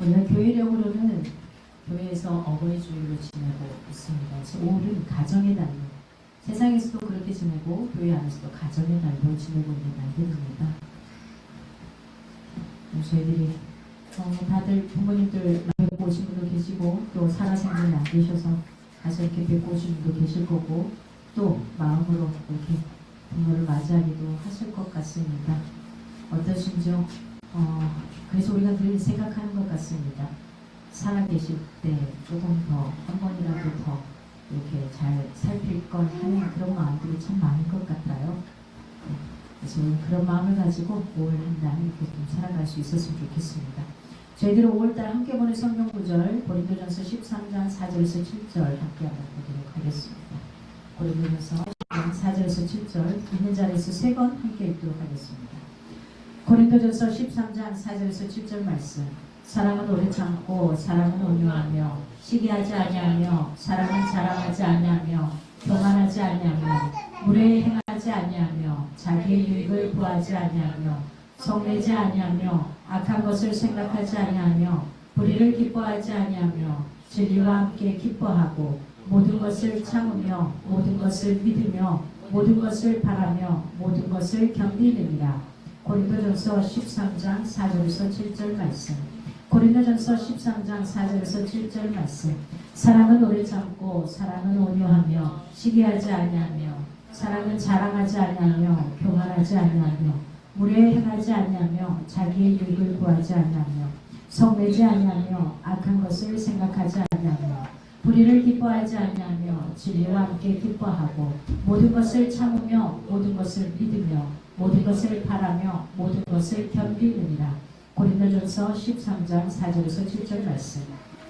우리가 교회력으로는 교회에서 어버이 주일로 지내고 있습니다. 5월은 가정의 달로 세상에서도 그렇게 지내고 교회 안에서도 가정의 달로 지내고 있는 날들입니다. 저희들이 다들 부모님들 뵙고 오신 분도 계시고 또 살아생전이 안 계셔서 가서 이렇게 뵙고 오신 분도 계실 거고 또 마음으로 이렇게 부모를 맞이하기도 하실 것 같습니다. 어떠신지요? 그래서 우리가 늘 생각하는 것 같습니다. 살아계실 때 조금 더 한 번이라도 더 이렇게 잘 살필 걸 하는 그런 마음들이 참 많은 것 같아요. 그래서 그런 마음을 가지고 5월 한 달 이렇게 좀 살아갈 수 있었으면 좋겠습니다. 저희들은 5월달 함께 보는 성경 구절 고린도전서 13장 4절에서 7절 함께 한번 보도록 하겠습니다. 고린도전서 4절에서 7절 있는 자리에서 3번 함께 읽도록 하겠습니다. 고린도전서 13장 4절에서 7절 말씀. 사랑은 오래 참고 사랑은 온유하며 시기하지 아니하며 사랑은 자랑하지 아니하며 교만하지 아니하며 무례히 행하지 아니하며 자기의 유익을 구하지 아니하며 성내지 아니하며 악한 것을 생각하지 아니하며 불의를 기뻐하지 아니하며 진리와 함께 기뻐하고 모든 것을 참으며 모든 것을 믿으며 모든 것을 바라며 모든 것을 견디느니라. 고린도전서 13장 4절에서 7절 말씀. 고린도전서 13장 4절에서 7절 말씀. 사랑은 오래 참고 사랑은 온유하며 시기하지 아니하며 사랑은 자랑하지 아니하며 교만하지 아니하며 무례히 행하지 아니하며 자기의 유익을 구하지 아니하며 성내지 아니하며 악한 것을 생각하지 아니하며 불의를 기뻐하지 아니하며 진리와 함께 기뻐하고 모든 것을 참으며 모든 것을 믿으며 모든 것을 바라며 모든 것을 견디느니라. 고린도전서 13장 4절에서 7절 말씀.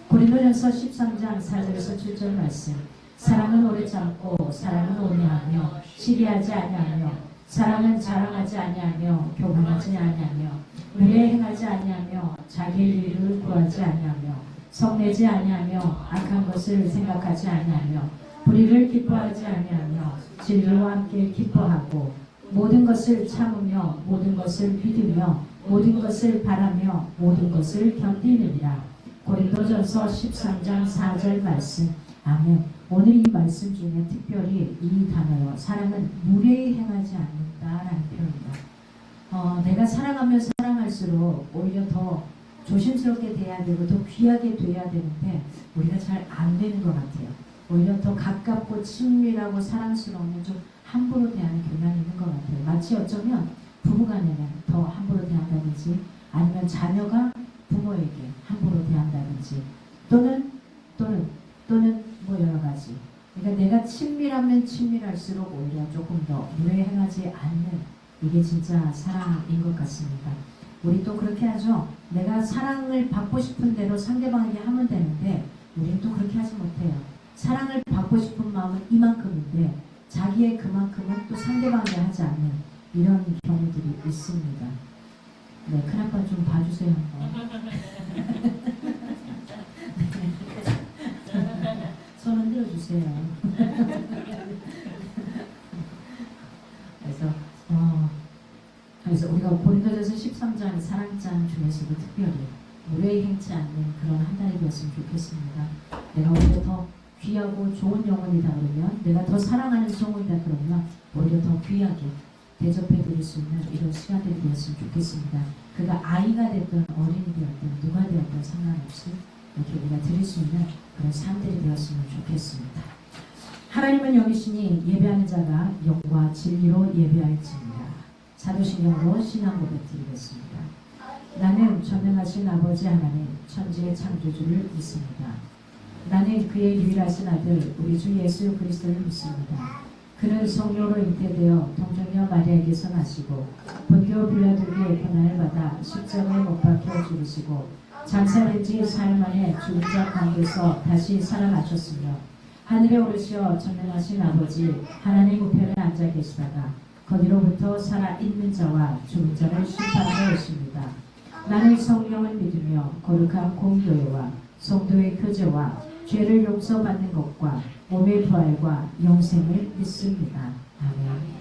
고린도전서 13장 4절에서 7절 말씀. 사랑은 오래 참고 사랑은 온유하며 시기하지 아니하며 사랑은 자랑하지 아니하며 교만하지 아니하며 무례히 행하지 아니하며 자기의 유익을 구하지 아니하며 성내지 아니하며 악한 것을 생각하지 아니하며 불의를 기뻐하지 아니하며 진리와 함께 기뻐하고 모든 것을 참으며 모든 것을 믿으며 모든 것을 바라며 모든 것을 견디느니라. 고린도전서 13장 4절 말씀. 아멘. 오늘 이 말씀 중에 특별히 이 단어요. 사랑은 무례히 행하지 않는다라는 표현입니다. 내가 사랑하면 사랑할수록 오히려 더 조심스럽게 돼야 되고 더 귀하게 돼야 되는데 우리가 잘 안 되는 것 같아요. 오히려 더 가깝고 친밀하고 사랑스러우면 좀 함부로 대하는 경향이 있는 것 같아요. 마치 어쩌면 부부간에는 더 함부로 대한다든지 아니면 자녀가 부모에게 함부로 대한다든지 또는 뭐 여러 가지. 그러니까 내가 친밀하면 친밀할수록 오히려 조금 더 무례히 행하지 않는 이게 진짜 사랑인 것 같습니다. 우리 또 그렇게 하죠. 내가 사랑을 받고 싶은 대로 상대방에게 하면 되는데 우리는 또 그렇게 하지 못해요. 사랑을 받고 싶은 마음은 이만큼인데 자기의 그만큼은 또 상대방에게 하지 않는 이런 경우들이 있습니다. 네, 큰아빠 좀 봐주세요. 손 흔들어주세요. 그래서 우리가 고린도전서 13장 사랑장 중에서도 특별히 무례히 행치 않는 그런 한 달이 되었으면 좋겠습니다. 내가 오히려 더 귀하고 좋은 영혼이다 그러면 내가 더 사랑하는 성우이다 그러면 오히려 더 귀하게 대접해 드릴 수 있는 이런 시간들이 되었으면 좋겠습니다. 그가 아이가 됐든 어린이 되었든 누가 되었든 상관없이 이렇게 우리가 드릴 수 있는 그런 삶들이 되었으면 좋겠습니다. 하나님은 영이시니 예배하는 자가 영과 진리로 예배할지니라. 사도신경으로 신앙 고백 드리겠습니다. 나는 전능하신 아버지 하나님 천지의 창조주를 믿습니다. 나는 그의 유일하신 아들 우리 주 예수 그리스도를 믿습니다. 그는 성령으로 잉태되어 동정녀 마리아에게서 나시고 본디오 빌라도에게 고난을 받아 십자가에 못 박혀 죽으시고 장사된 지 4일 만에 죽은 자 가운데서 다시 살아나셨으며 하늘에 오르시어 전능하신 아버지 하나님 우편에 앉아 계시다가 거기로부터 살아있는 자와 죽은 자를 심판하러 오십니다. 나는 성령을 믿으며 거룩한 공교회와 성도의 교제와 죄를 용서받는 것과 몸의 부활과 영생을 믿습니다. 아멘.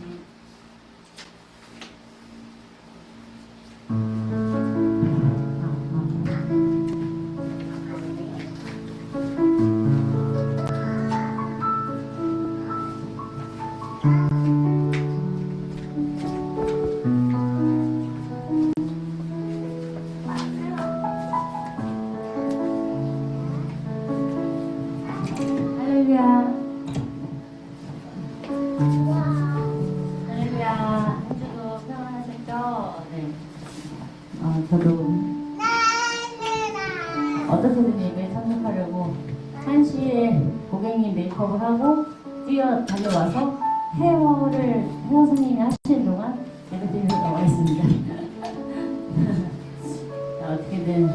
또 어떻게든 예배에 참석하려고 1시에 고객님 메이크업을 하고 뛰어 달려와서 헤어 선생님이 하시는 동안 예배 드리러 나와 있습니다. 자, 어떻게든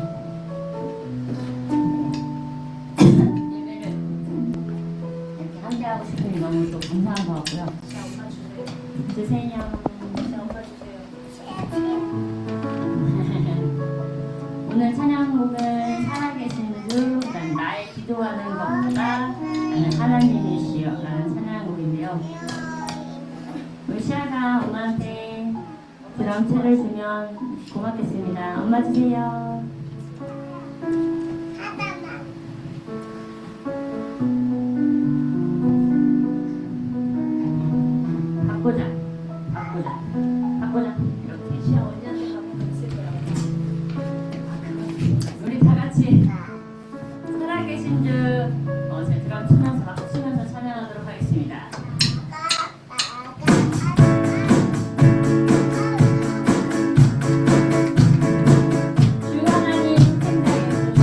예배를 이렇게 함께하고 싶으니 너무 또 감사한 것 같고요. 주세요. 오늘 찬양곡은 살아계신 주, 그다음 나의 기도하는 것보다 나는 하나님이시여 라는 찬양곡인데요. 우리 시아가 엄마한테 드럼체를 주면 고맙겠습니다. 엄마 주세요. 바꾸자. 이렇게 시아 언니한테 가면 같이 우리 다 같이 살아계신 주 제 드럼 치면서 박수 치면서 찬양하도록 하겠습니다. 주 하나님 생각해 주시고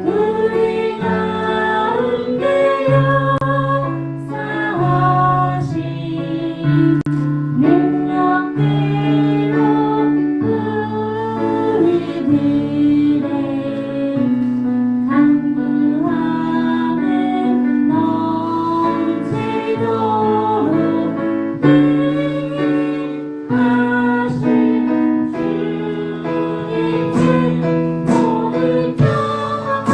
우리 가운데 역사하신 능력대로 우리들의 강구함에 넘치도록 능하신 주님 모든 평안과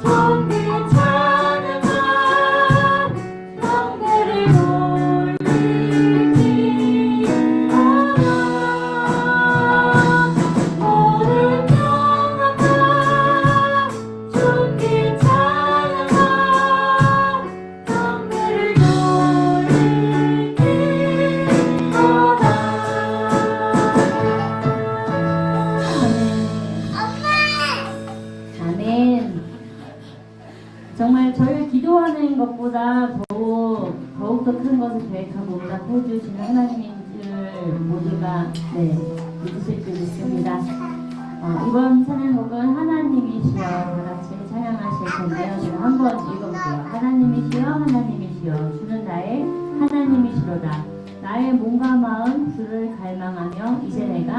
존귀 찬양과 영광을 돌리리라. 모든 평안과 존귀 찬양과 영광을 돌리리라. 아멘. 정말 저희가 기도하는 것보다 더욱더 큰 것을 계획하고 응답해 주시는 하나님인 줄 모두가 믿으실 줄 믿습니다. 이번 찬양곡은 하나님이시여 다 같이 찬양하실 텐데요. 제가 한번 읽어볼게요. 하나님이시여 하나님이시여 주는 나의 하나님이시로다. 나의 몸과 마음 주를 갈망하며 이제 내가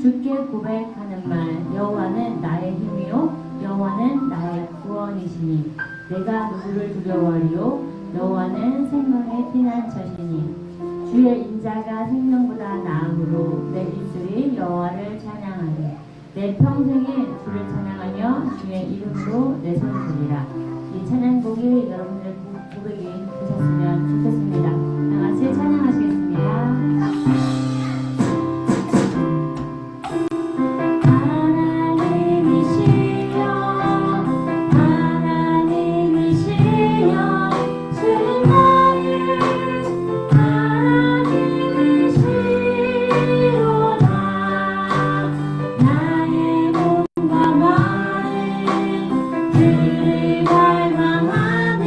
주께 고백하는 말 여호와는 나의 힘이요 여호와는 나의 구원이시니 내가 누구를 두려워하리요 여호와는 생명의 피난처시니 주의 인자가 생명보다 나음으로 내 입술이 여호와를 찬양하리. 내 평생에 주를 찬양하며 주의 이름으로 내 손을 들리라. 이 찬양곡이 여러분들의 고백이 되셨으면 좋겠습니다. 다 같이 찬양하시겠습니다. 주를 갈망하며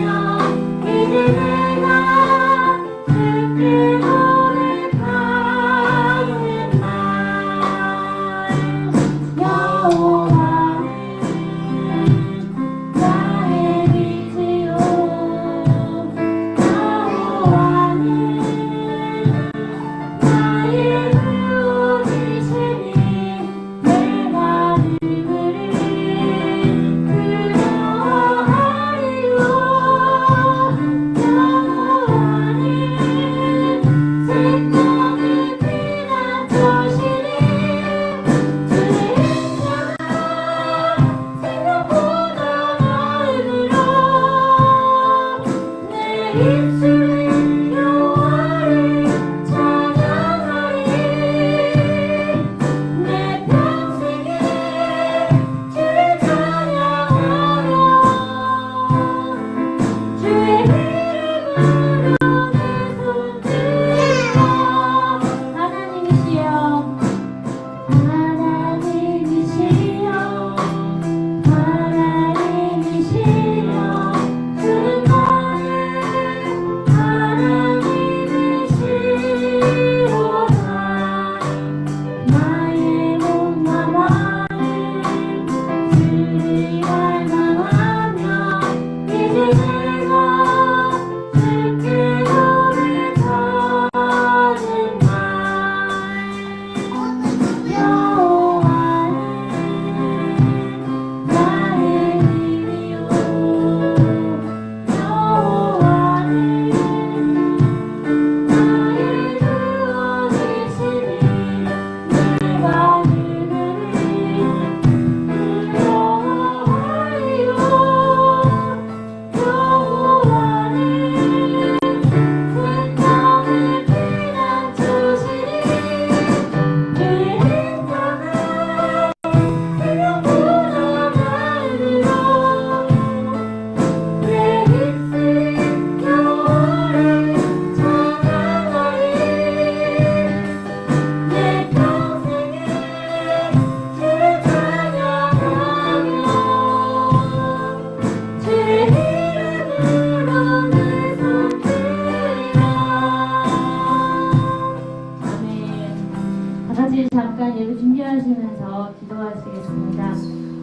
하면서 기도하시겠습니다.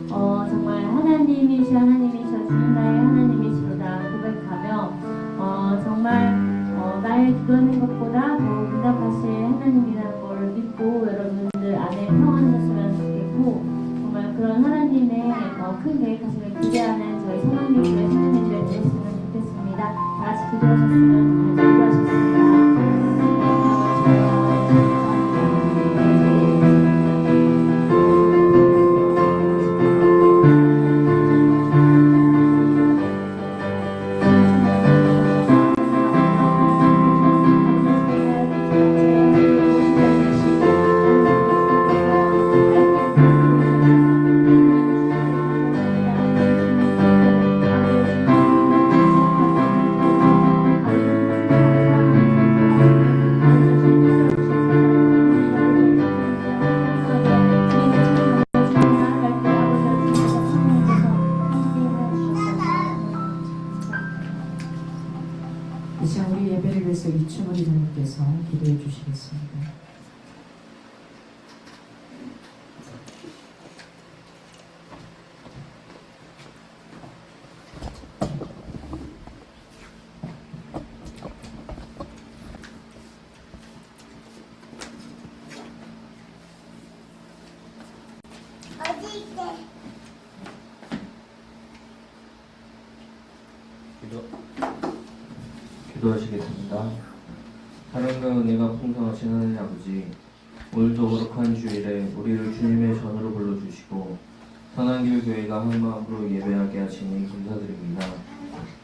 정말 하나님이시 하나님이셔 주님 나의 하나님이시로다 고백하며 정말 나의 기도하는 것보다 더 응답하실 하나님이라는 걸 믿고 여러분들 안에 평안하셨으면 좋겠고 정말 그런 하나님의 큰 계획하심을 기대하는 저희 선왕님들의 선생님들 되셨으면 좋겠습니다. 다 같이 기도하셨으면 기도하셨습니다. 이 시간 우리 예배를 위해서 이충원 이사님께서 기도해 주시겠습니다. 기도하시겠습니다. 사랑과 은혜가 풍성하신 하나님 아버지, 오늘도 거룩한 주일에 우리를 주님의 전으로 불러주시고 선한길 교회가 한 마음으로 예배하게 하시니 감사드립니다.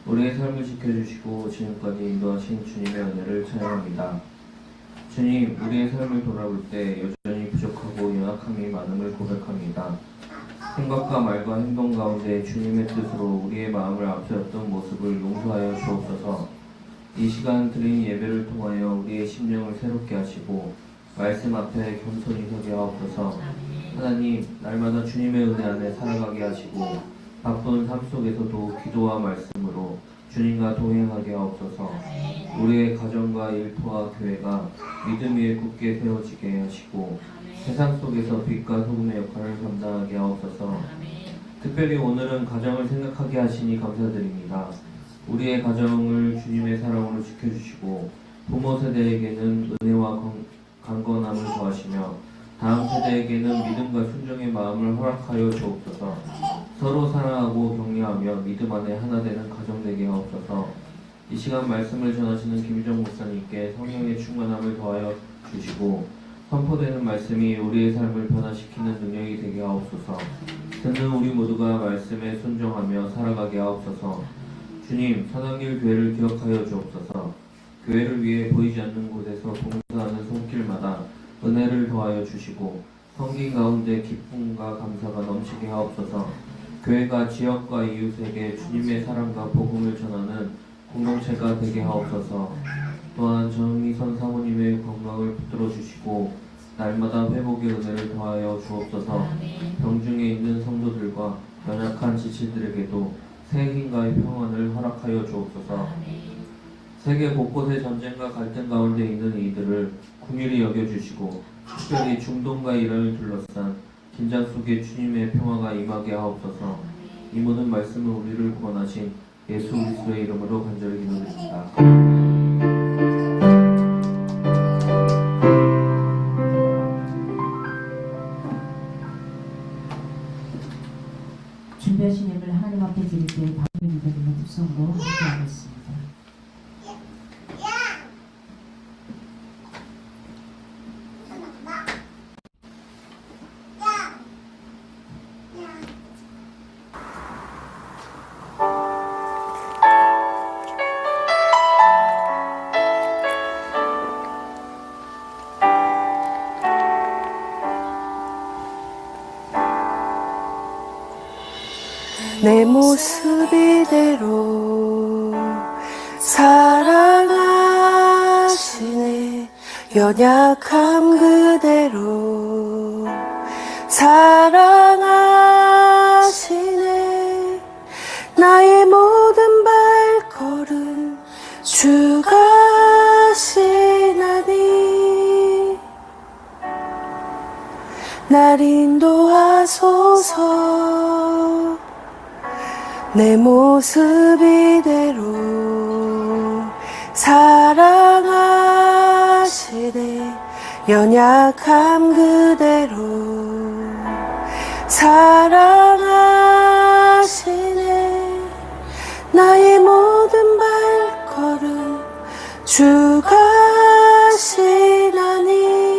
우리의 삶을 지켜주시고 지금까지 인도하신 주님의 은혜를 찬양합니다. 주님, 우리의 삶을 돌아볼 때 여전히 부족하고 연약함이 많음을 고백합니다. 생각과 말과 행동 가운데 주님의 뜻으로 우리의 마음을 앞세웠던 모습을 용서하여 주옵소서. 이 시간 드린 예배를 통하여 우리의 심령을 새롭게 하시고 말씀 앞에 겸손히 서게 하옵소서. 하나님, 날마다 주님의 은혜 안에 살아가게 하시고 바쁜 삶 속에서도 기도와 말씀으로 주님과 동행하게 하옵소서. 우리의 가정과 일터와 교회가 믿음 위에 굳게 세워지게 하시고 세상 속에서 빛과 소금의 역할을 감당하게 하옵소서. 특별히 오늘은 가정을 생각하게 하시니 감사드립니다. 우리의 가정을 주님의 사랑으로 지켜주시고 부모 세대에게는 은혜와 강건함을 더하시며 다음 세대에게는 믿음과 순종의 마음을 허락하여 주옵소서. 서로 사랑하고 격려하며 믿음 안에 하나 되는 가정 되게 하옵소서. 이 시간 말씀을 전하시는 김유정 목사님께 성령의 충만함을 더하여 주시고 선포되는 말씀이 우리의 삶을 변화시키는 능력이 되게 하옵소서. 듣는 우리 모두가 말씀에 순종하며 살아가게 하옵소서. 주님, 선한길 교회를 기억하여 주옵소서. 교회를 위해 보이지 않는 곳에서 봉사하는 손길마다 은혜를 더하여 주시고 성긴 가운데 기쁨과 감사가 넘치게 하옵소서. 교회가 지역과 이웃에게 주님의 사랑과 복음을 전하는 공동체가 되게 하옵소서. 또한 정미선 사모님의 건강을 붙들어 주시고 날마다 회복의 은혜를 더하여 주옵소서. 병중에 있는 성도들과 연약한 지체들에게도 새 힘과 평안을 허락하여 주옵소서. 세계 곳곳의 전쟁과 갈등 가운데 있는 이들을 긍휼히 여겨주시고 특별히 중동과 이란을 둘러싼 긴장 속에 주님의 평화가 임하게 하옵소서. 이 모든 말씀을 우리를 구원하신 예수 그리스도의 이름으로 간절히 기도드립니다. 준비하신 예배를 하나님 앞에 드릴 때 방언이 되는 음성으로 함께하겠습니다. 내 모습 이대로 사랑하시네. 연약함 그대로 사랑하시네. 나의 모든 발걸음 주가 하시나니 날 인도하소서. 내 모습 이대로 사랑하시네. 연약함 그대로 사랑하시네. 나의 모든 발걸음 주가 하시나니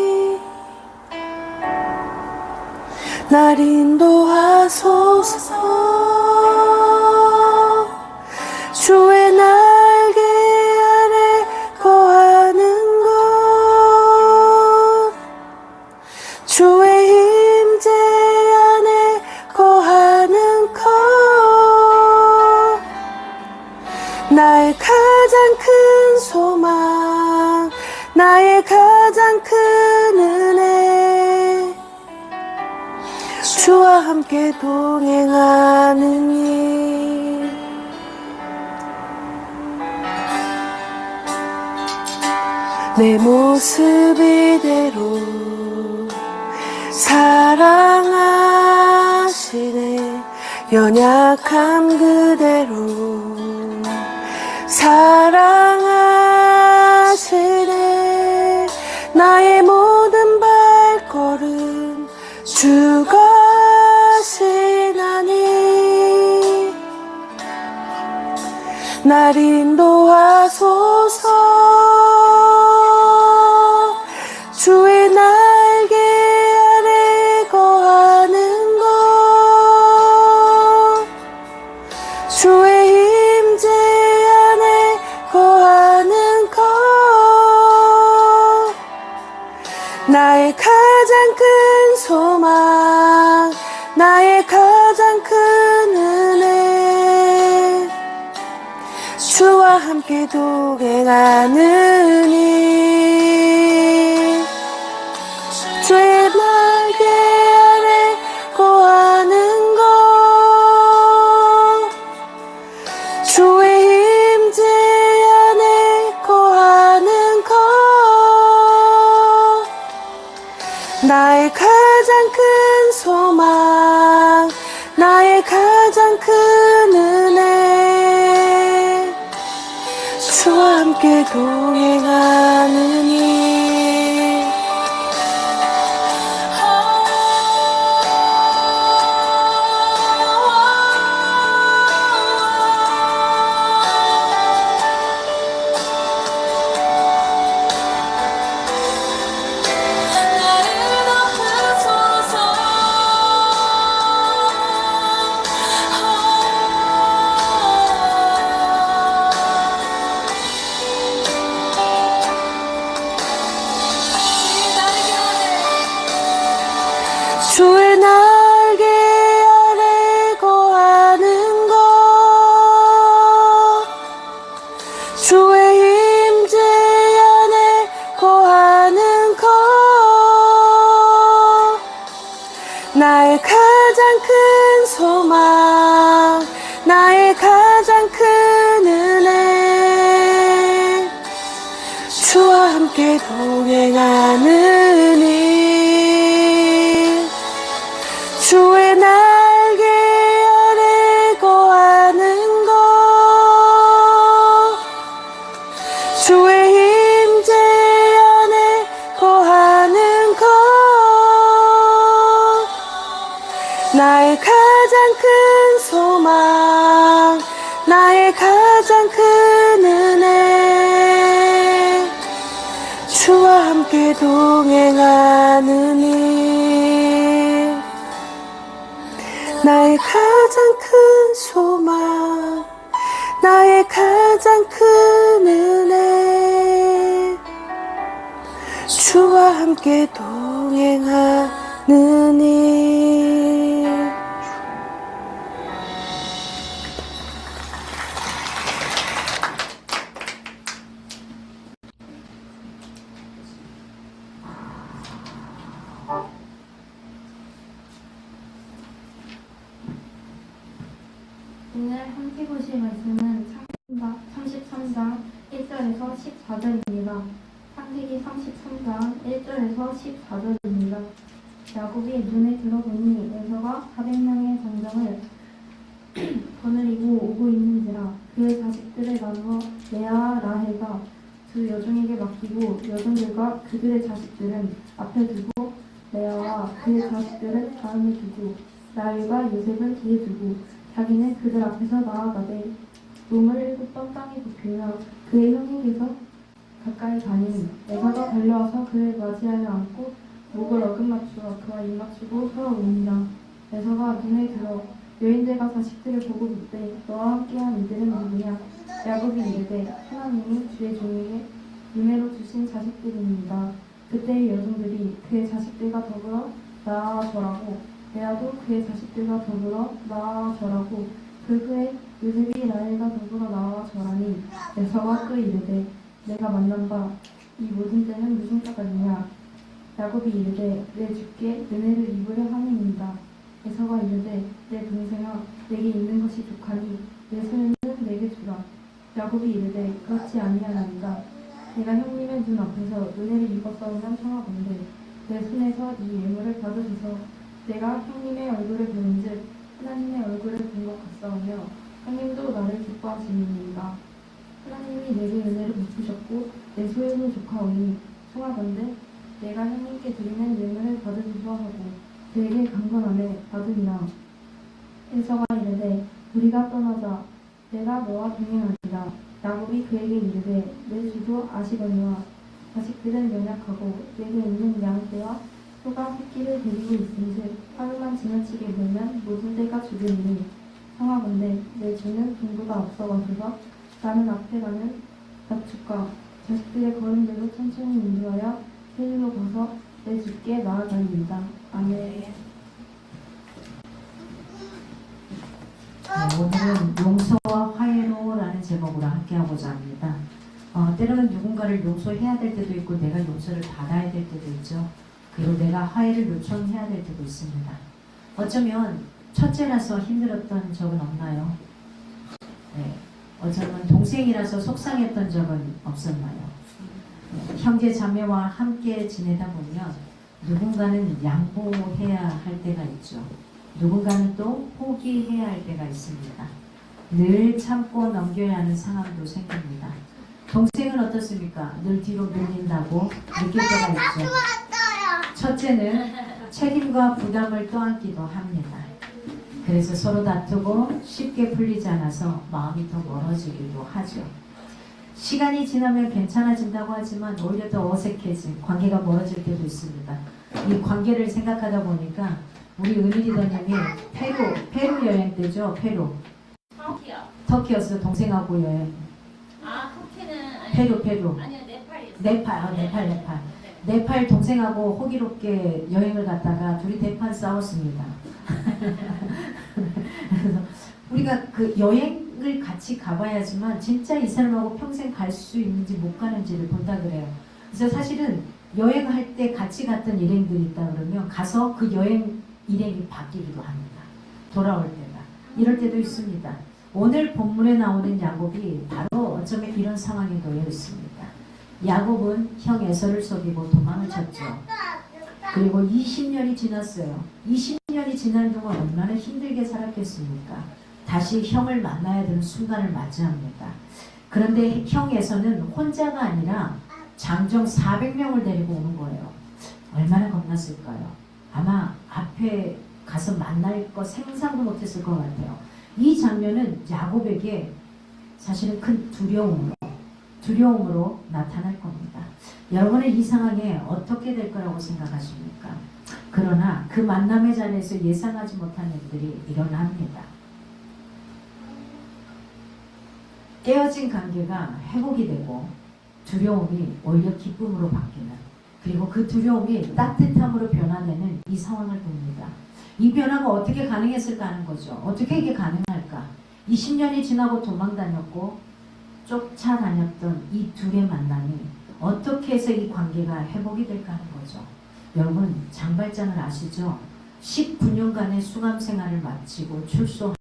날 인도하소서. 주의 날개 아래 거하는 곳, 주의 임재 안에 거하는 것, 나의 가장 큰 소망, 나의 가장 큰 은혜, 주와 함께 동행하는 일. 내 모습 이대로 사랑하시네. 연약함 그대로 사랑하시네. 나의 모든 발걸음 주가 하시나니 날 인도하소서. 주의 날개 아래 거하는 곳, 주의 임재 안에 거하는 것, 나의 가장 큰 소망, 나의 가장 큰 은혜, 주와 함께 동행하는 일. 주의 날개 아래 거하는 것, 주의 임재 안에 거하는 것, 나의 가장 큰 소망, 나의 가장 큰 은혜, 주와 함께 동행하는 일. 주의 날개 아래 거하는 것, 주의 임재 안에 거하는 것, 나의 가장 큰 소망, 나의 가장 큰 은혜, 주와 함께 동행하는 일. 주의 날개 아래 거하는 것, 주의 임재 안에 거하는 것, 나의 가장 큰 소망, 나의 가장 큰 은혜, 주와 함께 동행하는 일. 나의 가장 큰 소망, 나의 가장 큰 은혜, 주와 함께 동행하는 일. 오늘 함께 보실 말씀은 창세기 33장 1절에서 14절입니다. 창세기 33장 1절에서 14절입니다. 야곱이 눈에 들어보니 에서가 400명의 장정을 거느리고 오고 있는지라 그의 자식들을 나누어 레아와 라헬과 두 여종에게 맡기고 여종들과 그들의 자식들은 앞에 두고 레아와 그의 자식들은 다음에 두고 라헬과 요셉은 뒤에 두고 자기는 그들 앞에서 나아가되 몸을 7번 땅에 굽히며 그의 형에게서 가까이 가니 에서가 달려와서 그를 맞이하여 안고 목을 어긋맞추어 그와 입맞추고 서러우니라. 에서가 눈에 들어 여인들과 자식들을 보고 묻되 너와 함께한 이들은 누구냐? 야곱이 이르되 하나님이 주의 종에게 유매로 주신 자식들입니다. 그때의 여종들이 그의 자식들과 더불어 나아와 절하고 레아도 그의 자식들과 더불어 나아와 절하고 그 후에 요셉이 라헬과 더불어 나아와 절하니 에서가 또 이르되 내가 만난 바 이 모든 때는 무슨 까닭이냐? 야곱이 이르되 내 주께 은혜를 입으려 함이니이다. 에서가 이르되 내 동생아 내게 있는 것이 족하니 내 소유는 내게 주라. 야곱이 이르되 그렇지 아니하나이다. 내가 형님의 눈 앞에서 은혜를 입었사오면 청하건대 내 손에서 이 예물을 받으소서. 내가 형님의 얼굴을 보는즉 하나님의 얼굴을 본 것 같사오며 형님도 나를 기뻐하시니이다. 하나님이 내게 은혜를 베푸셨고 내 소유는 족하오니 청하건대 내가 형님께 드리는 예물을 받으소서 하고 그에게 강건함에 받으리라. 에서가 이르되 우리가 떠나자. 내가 너와 동행하리라. 야곱이 그에게 이르되 내 주도 아시거니와 자식들은 연약하고 내게 있는 양떼와 소가 새끼를 데리고 있은즉 하루만 지나치게 물면 모든 데가 죽으리니 청하건대 내 주는 동부가 앞서가소서. 나는 앞에 가는 가축과 자식들의 걸음대로 천천히 인도하여 세일로 가서 내 주께 나아가리이다. 아멘. 오늘은 용서와 화해로라는 제목으로 함께하고자 합니다. 때로는 누군가를 용서해야 될 때도 있고 내가 용서를 받아야 될 때도 있죠. 그리고 내가 화해를 요청해야 될 때도 있습니다. 어쩌면 첫째라서 힘들었던 적은 없나요? 네. 어쩌면 동생이라서 속상했던 적은 없었나요? 형제 자매와 함께 지내다 보면 누군가는 양보해야 할 때가 있죠. 누군가는 또 포기해야 할 때가 있습니다. 늘 참고 넘겨야 하는 상황도 생깁니다. 동생은 어떻습니까? 늘 뒤로 밀린다고 느낄 때가 있죠. 첫째는 책임과 부담을 떠안기도 합니다. 그래서 서로 다투고 쉽게 풀리지 않아서 마음이 더 멀어지기도 하죠. 시간이 지나면 괜찮아진다고 하지만 오히려 더 어색해진 관계가 멀어질 때도 있습니다. 이 관계를 생각하다 보니까 우리 은희리더님이 페루 여행 때죠. 터키요. 터키였어요. 동생하고 여행. 아, 터키는 페루. 아니요, 네팔이요. 네팔. 네팔 동생하고 호기롭게 여행을 갔다가 둘이 대판 싸웠습니다. 그래서 우리가 그 여행을 같이 가봐야지만 진짜 이 사람하고 평생 갈 수 있는지 못 가는지를 본다 그래요. 그래서 사실은 여행할 때 같이 갔던 일행들이 있다 그러면 가서 그 여행 일행이 바뀌기도 합니다. 돌아올 때가. 이럴 때도 있습니다. 오늘 본문에 나오는 야곱이 바로 어쩌면 이런 상황에 놓여 있습니다. 야곱은 형 에서를 속이고 도망을 쳤죠. 그리고 20년이 지났어요. 20년이 지난 동안 얼마나 힘들게 살았겠습니까? 다시 형을 만나야 되는 순간을 맞이합니다. 그런데 형 에서는 혼자가 아니라 장정 400명을 데리고 오는 거예요. 얼마나 겁났을까요? 아마 앞에 가서 만날 거 생각도 못했을 것 같아요. 이 장면은 야곱에게 사실은 큰 두려움으로 나타날 겁니다. 여러분은 이 상황에 어떻게 될 거라고 생각하십니까? 그러나 그 만남의 자리에서 예상하지 못한 일들이 일어납니다. 깨어진 관계가 회복이 되고 두려움이 오히려 기쁨으로 바뀌는, 그리고 그 두려움이 따뜻함으로 변화되는 이 상황을 봅니다. 이 변화가 어떻게 가능했을까 하는 거죠. 어떻게 이게 가능할까? 20년이 지나고 도망다녔고 쫓아다녔던 이 둘의 만남이 어떻게 해서 이 관계가 회복이 될까 하는 거죠. 여러분, 장발장을 아시죠? 19년간의 수감 생활을 마치고 출소합니다.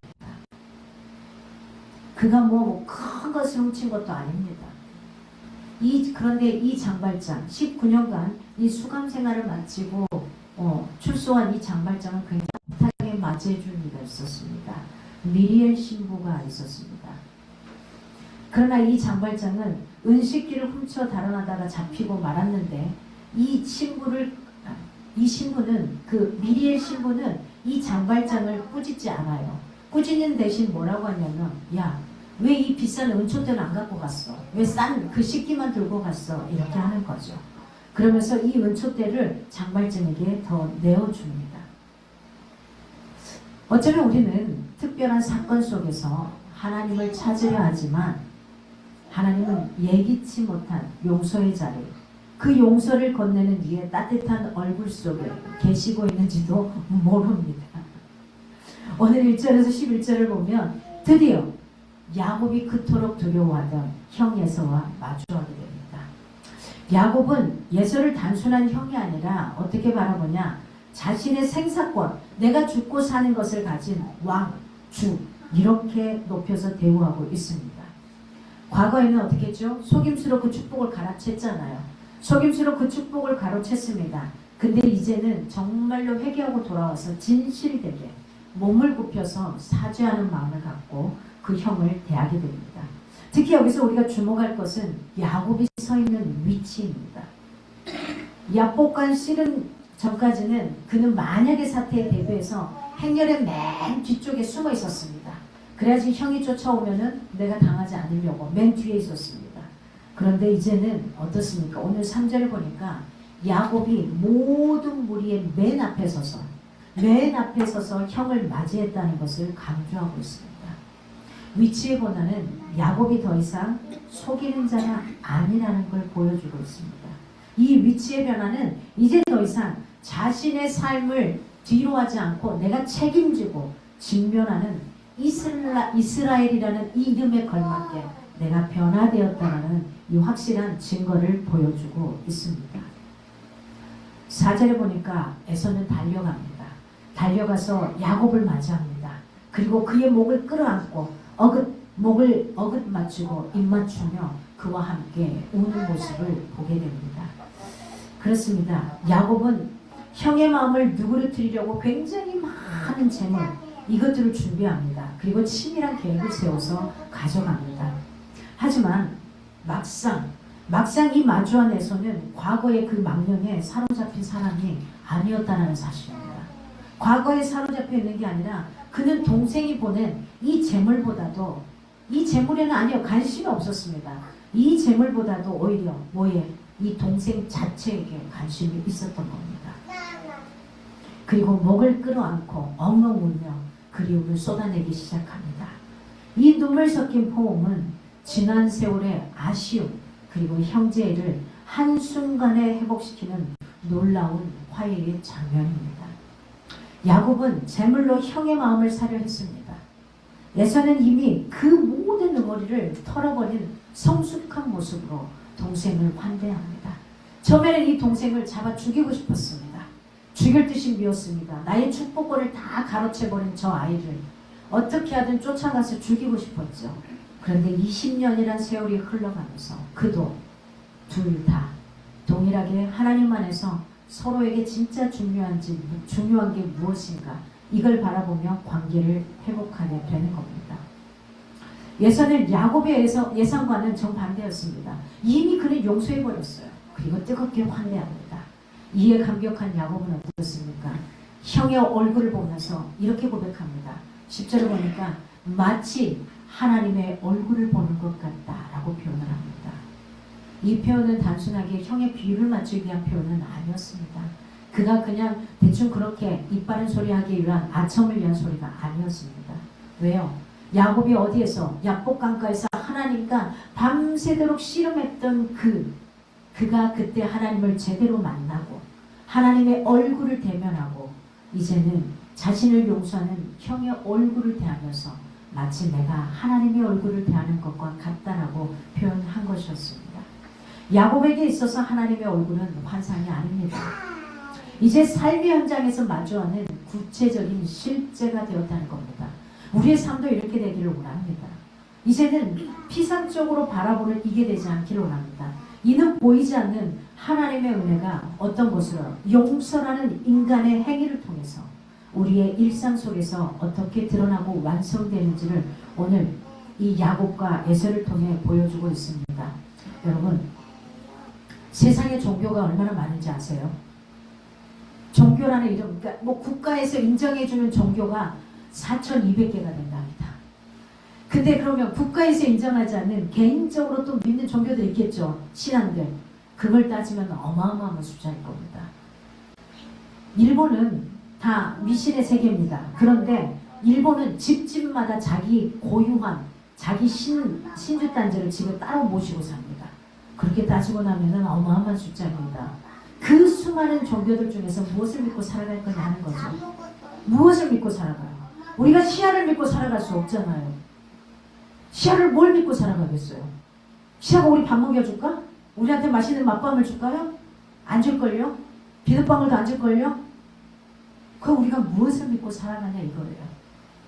그가 뭐 큰 것을 훔친 것도 아닙니다. 그런데 이 장발장 19년간 이 수감 생활을 마치고 출소한 이 장발장은 굉장히 따뜻하게 맞이해 줄 이가 있었습니다. 미리엘 신부가 있었습니다. 그러나 이 장발장은 은식기를 훔쳐 달아나다가 잡히고 말았는데 이 신부는 그 미리엘 신부는 이 장발장을 꾸짖지 않아요. 꾸짖는 대신 뭐라고 하냐면 야, 왜 이 비싼 은총대는 안 갖고 갔어? 왜 싼 그 식기만 들고 갔어? 이렇게 하는 거죠. 그러면서 이 은총대를 장발장에게 더 내어줍니다. 어쩌면 우리는 특별한 사건 속에서 하나님을 찾으려 하지만 하나님은 예기치 못한 용서의 자리, 그 용서를 건네는 이의 따뜻한 얼굴 속에 계시고 있는지도 모릅니다. 오늘 1절에서 11절을 보면 드디어 야곱이 그토록 두려워하던 형 에서와 마주하게 됩니다. 야곱은 에서를 단순한 형이 아니라 어떻게 바라보냐, 자신의 생사권, 내가 죽고 사는 것을 가진 왕, 주, 이렇게 높여서 대우하고 있습니다. 과거에는 어떻게 했죠? 속임수로 그 축복을 갈아챘잖아요. 속임수로 그 축복을 가로챘습니다. 근데 이제는 정말로 회개하고 돌아와서 진실되게 몸을 굽혀서 사죄하는 마음을 갖고 그 형을 대하게 됩니다. 특히 여기서 우리가 주목할 것은 야곱이 서 있는 위치입니다. 야복간 씨름 전까지는 그는 만약의 사태에 대비해서 행렬의 맨 뒤쪽에 숨어 있었습니다. 그래야지 형이 쫓아오면은 내가 당하지 않으려고 맨 뒤에 있었습니다. 그런데 이제는 어떻습니까? 오늘 3절을 보니까 야곱이 모든 무리의 맨 앞에 서서 형을 맞이했다는 것을 강조하고 있습니다. 위치의 변화는 야곱이 더 이상 속이는 자가 아니라는 걸 보여주고 있습니다. 이 위치의 변화는 이제 더 이상 자신의 삶을 뒤로 하지 않고 내가 책임지고 직면하는 이스라엘이라는 이 이름에 걸맞게 내가 변화되었다는 이 확실한 증거를 보여주고 있습니다. 4절에 보니까 에서는 달려갑니다. 달려가서 야곱을 맞이합니다. 그리고 그의 목을 끌어안고 목을 어긋 맞추고 입 맞추며 그와 함께 우는 모습을 보게 됩니다. 그렇습니다. 야곱은 형의 마음을 누그러뜨리려고 굉장히 많은 재물, 이것들을 준비합니다. 그리고 치밀한 계획을 세워서 가져갑니다. 하지만 막상 이 마주한 에서는 과거의 그 망령에 사로잡힌 사람이 아니었다는 사실입니다. 과거에 사로잡혀 있는 게 아니라 그는 동생이 보낸 이 재물보다도, 이 재물에는 아니요 관심이 없었습니다. 이 재물보다도 오히려 이 동생 자체에게 관심이 있었던 겁니다. 그리고 목을 끌어안고 엉엉 울며 그리움을 쏟아내기 시작합니다. 이 눈물 섞인 포옹은 지난 세월의 아쉬움 그리고 형제를 한순간에 회복시키는 놀라운 화해의 장면입니다. 야곱은 재물로 형의 마음을 사려 했습니다. 에서는 이미 그 모든 응어리를 털어버린 성숙한 모습으로 동생을 환대합니다. 처음에는 이 동생을 잡아 죽이고 싶었습니다. 죽일 듯이 미웠습니다. 나의 축복권을 다 가로채버린 저 아이를 어떻게 하든 쫓아가서 죽이고 싶었죠. 그런데 20년이란 세월이 흘러가면서 그도 둘 다 동일하게 하나님 안에서 서로에게 진짜 중요한 게 무엇인가 이걸 바라보며 관계를 회복하게 되는 겁니다. 예서는 야곱의 예상과는 정반대였습니다. 이미 그는 용서해버렸어요. 그리고 뜨겁게 환대합니다. 이에 감격한 야곱은 어떻습니까? 형의 얼굴을 보면서 이렇게 고백합니다. 10절을 보니까 마치 하나님의 얼굴을 보는 것 같다라고 표현을 합니다. 이 표현은 단순하게 형의 비유를 맞추기 위한 표현은 아니었습니다. 그가 그냥 대충 그렇게 이빠른 소리 하기 위한 아첨을 위한 소리가 아니었습니다. 왜요? 야곱이 어디에서 약복강가에서 하나님과 밤새도록 씨름했던 그가 그때 하나님을 제대로 만나고 하나님의 얼굴을 대면하고 이제는 자신을 용서하는 형의 얼굴을 대하면서 마치 내가 하나님의 얼굴을 대하는 것과 같다라고 표현한 것이었습니다. 야곱에게 있어서 하나님의 얼굴은 환상이 아닙니다. 이제 삶의 현장에서 마주하는 구체적인 실제가 되었다는 겁니다. 우리의 삶도 이렇게 되기를 원합니다. 이제는 피상적으로 바라보는 이게 되지 않기를 원합니다. 이는 보이지 않는 하나님의 은혜가 어떤 것으로 용서라는 인간의 행위를 통해서 우리의 일상 속에서 어떻게 드러나고 완성되는지를 오늘 이 야곱과 에서를 통해 보여주고 있습니다. 여러분, 세상에 종교가 얼마나 많은지 아세요? 종교라는 이름, 그러니까 뭐 국가에서 인정해주는 종교가 4,200개가 된답니다. 근데 그러면 국가에서 인정하지 않는 개인적으로 또 믿는 종교들 있겠죠. 신앙들. 그걸 따지면 어마어마한 숫자일 겁니다. 일본은 다 미신의 세계입니다. 그런데 일본은 집집마다 자기 고유한 자기 신주단지를 지금 따로 모시고 삽니다. 그렇게 따지고 나면은 어마어마한 숫자입니다. 그 수많은 종교들 중에서 무엇을 믿고 살아갈 거냐 하는 거죠. 무엇을 믿고 살아가요? 우리가 시야를 믿고 살아갈 수 없잖아요. 시야를 뭘 믿고 살아가겠어요? 시야가 우리 밥 먹여줄까? 우리한테 맛있는 맛밤을 줄까요? 안 줄걸요? 비눗방울도 안 줄걸요? 그럼 우리가 무엇을 믿고 살아가냐 이거예요.